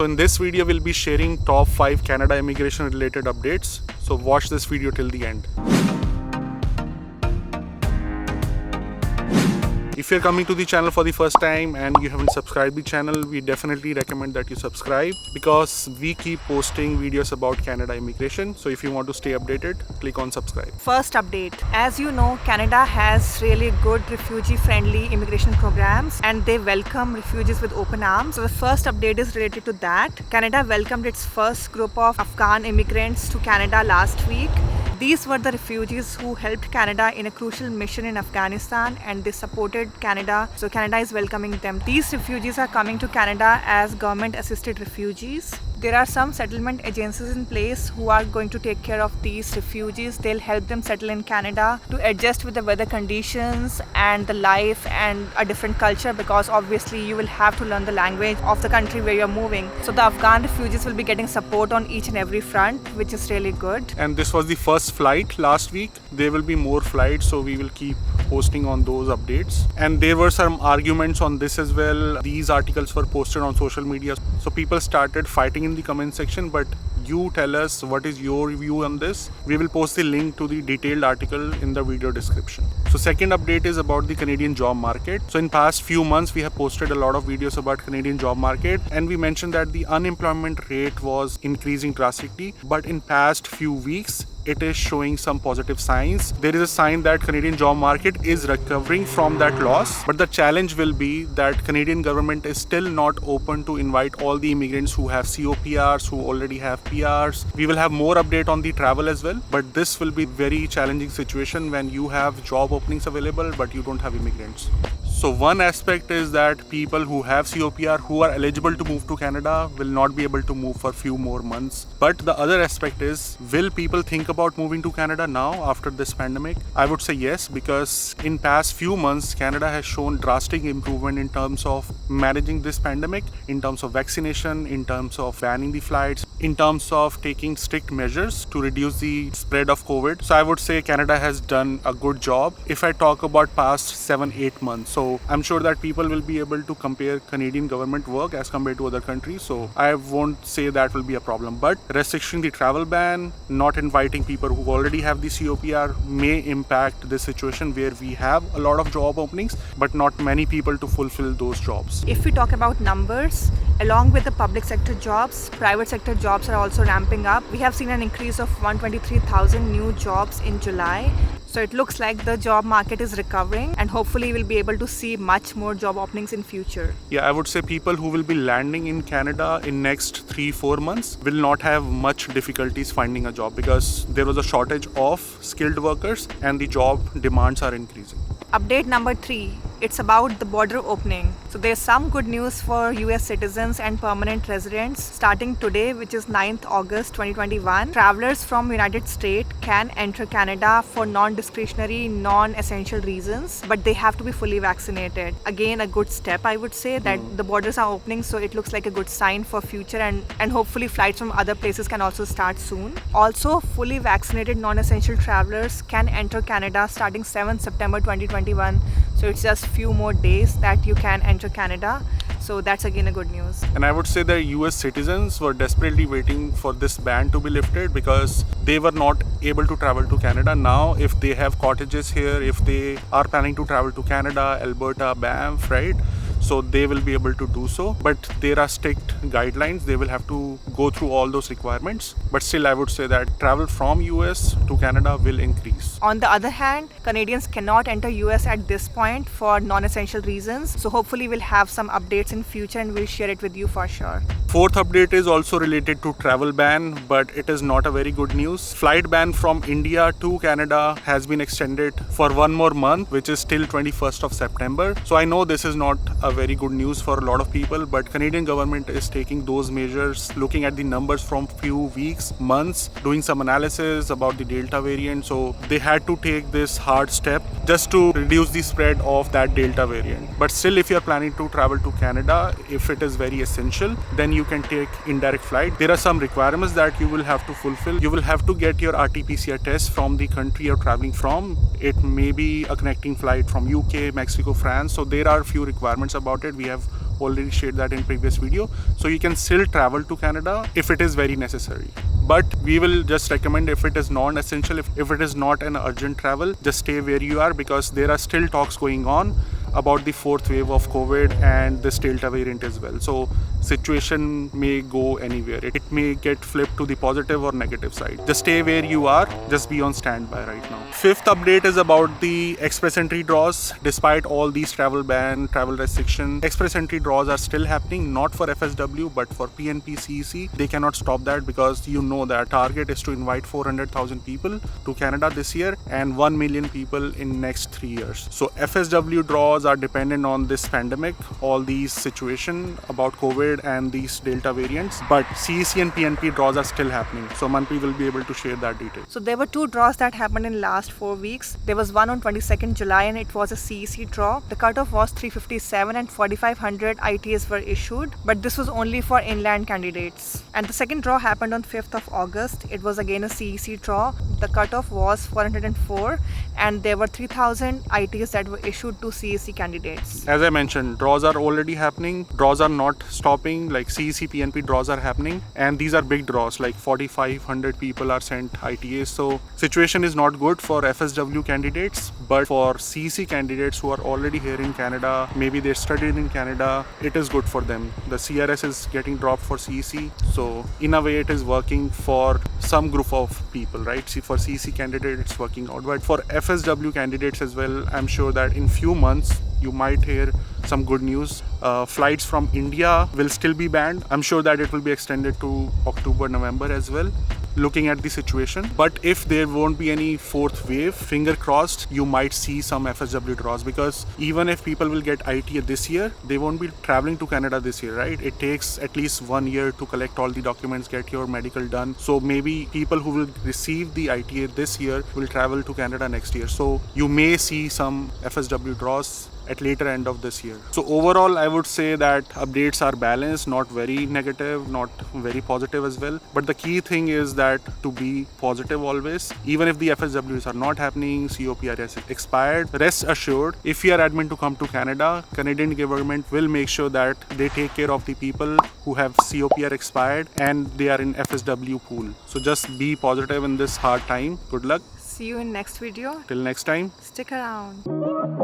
So in this video, we'll be sharing top 5 Canada immigration related updates. So watch this video till the end. If you're coming to the channel for the first time and you haven't subscribed the channel, we definitely recommend that you subscribe because we keep posting videos about Canada immigration. So if you want to stay updated, click on subscribe. First update. As you know, Canada has really good refugee-friendly immigration programs and they welcome refugees with open arms. So the first update is related to that. Canada welcomed its first group of Afghan immigrants to Canada last week. These were the refugees who helped Canada in a crucial mission in Afghanistan and they supported Canada. So Canada is welcoming them. These refugees are coming to Canada as government-assisted refugees. There are some settlement agencies in place who are going to take care of these refugees. They'll help them settle in Canada to adjust with the weather conditions and the life and a different culture because obviously you will have to learn the language of the country where you're moving. So the Afghan refugees will be getting support on each and every front, which is really good. And this was the first flight last week. There will be more flights, so we will keep posting on those updates. And there were some arguments on this as well. These articles were posted on social media, so people started fighting in the comment section, but you tell us what is your view on this. We will post the link to the detailed article in the video description. So second update is about the Canadian job market. So in past few months we have posted a lot of videos about Canadian job market and we mentioned that the unemployment rate was increasing drastically, but in past few weeks it is showing some positive signs. There is a sign that Canadian job market is recovering from that loss, but the challenge will be that Canadian government is still not open to invite all the immigrants who have COPRs, who already have PRs. We will have more update on the travel as well, but this will be very challenging situation when you have job openings available but you don't have immigrants. So one aspect is that people who have COPR who are eligible to move to Canada will not be able to move for few more months. But the other aspect is, will people think about moving to Canada now after this pandemic? I would say yes, because in past few months, Canada has shown drastic improvement in terms of managing this pandemic, in terms of vaccination, in terms of banning the flights, in terms of taking strict measures to reduce the spread of COVID. So I would say Canada has done a good job. If I talk about past 7-8 months, so I'm sure that people will be able to compare Canadian government work as compared to other countries. So I won't say that will be a problem. But restricting the travel ban, not inviting people who already have the COPR may impact this situation where we have a lot of job openings, but not many people to fulfill those jobs. If we talk about numbers, along with the public sector jobs, private sector jobs are also ramping up. We have seen an increase of 123,000 new jobs in July. So it looks like the job market is recovering and hopefully we'll be able to see much more job openings in future. Yeah, I would say people who will be landing in Canada in next 3-4 months will not have much difficulties finding a job because there was a shortage of skilled workers and the job demands are increasing. Update number 3. It's about the border opening. So there's some good news for US citizens and permanent residents. Starting today, which is 9th August 2021, travelers from United States can enter Canada for non-discretionary, non-essential reasons, but they have to be fully vaccinated. Again, a good step, I would say, that the borders are opening, so it looks like a good sign for future and hopefully flights from other places can also start soon. Also, fully vaccinated non-essential travelers can enter Canada starting 7th September 2021. So it's just few more days that you can enter Canada. So that's again a good news. And I would say that US citizens were desperately waiting for this ban to be lifted because they were not able to travel to Canada. Now, if they have cottages here, if they are planning to travel to Canada, Alberta, Banff, right? So they will be able to do so, but there are strict guidelines. They will have to go through all those requirements. But still, I would say that travel from US to Canada will increase. On the other hand, Canadians cannot enter US at this point for non-essential reasons. So hopefully we'll have some updates in future and we'll share it with you for sure. Fourth update is also related to travel ban, but it is not a very good news. Flight ban from India to Canada has been extended for 1 more month, which is till 21st of September. So I know this is not a very good news for a lot of people, but Canadian government is taking those measures, looking at the numbers from few weeks, months, doing some analysis about the Delta variant. So they had to take this hard step just to reduce the spread of that Delta variant. But still, if you're planning to travel to Canada, if it is very essential, then you can take indirect flight. There are some requirements that you will have to fulfill. You will have to get your RT-PCR test from the country you're traveling from. It may be a connecting flight from UK, Mexico, France. So there are few requirements about it. We have already shared that in previous video. So you can still travel to Canada if it is very necessary. But we will just recommend if it is non-essential, if it is not an urgent travel, just stay where you are, because there are still talks going on about the fourth wave of COVID and this Delta variant as well. So situation may go anywhere. It may get flipped to the positive or negative side. Just stay where you are. Just be on standby right now. Fifth update is about the express entry draws. Despite all these travel ban, travel restriction, express entry draws are still happening, not for FSW but for PNP CEC. They cannot stop that, because you know that target is to invite 400,000 people to Canada this year and 1 million people in next 3 years. So FSW draws are dependent on this pandemic, all these situation about COVID and these Delta variants, but CEC and PNP draws are still happening. So Manpreet will be able to share that detail. So there were 2 draws that happened in last 4 weeks. There was one on 22nd July and it was a CEC draw. The cutoff was 357 and 4,500 ITAs were issued, but this was only for inland candidates. And the second draw happened on 5th of August. It was again a CEC draw. The cutoff was 404 and there were 3,000 ITAs that were issued to CEC candidates. As I mentioned, draws are already happening. Draws are not stopping, like CEC, PNP draws are happening. And these are big draws, like 4,500 people are sent ITAs. So situation is not good for FSW candidates, but for CEC candidates who are already here in Canada, maybe they studied in Canada, it is good for them. The CRS is getting dropped for CEC. So in a way it is working for some group of people, right? See, for CEC candidates it's working out, but for FSW candidates as well, I'm sure that in few months you might hear some good news. Flights from India will still be banned. I'm sure that it will be extended to October, November as well, looking at the situation. But if there won't be any fourth wave, finger crossed, you might see some FSW draws, because even if people will get ITA this year, they won't be traveling to Canada this year, right? It takes at least 1 year to collect all the documents, get your medical done. So maybe people who will receive the ITA this year will travel to Canada next year. So you may see some FSW draws at later end of this year. So overall, I would say that updates are balanced, not very negative, not very positive as well. But the key thing is that to be positive always. Even if the FSWs are not happening, COPR has expired, rest assured, if you are admitted to come to Canada, Canadian government will make sure that they take care of the people who have COPR expired and they are in FSW pool. So just be positive in this hard time. Good luck. See you in next video. Till next time. Stick around.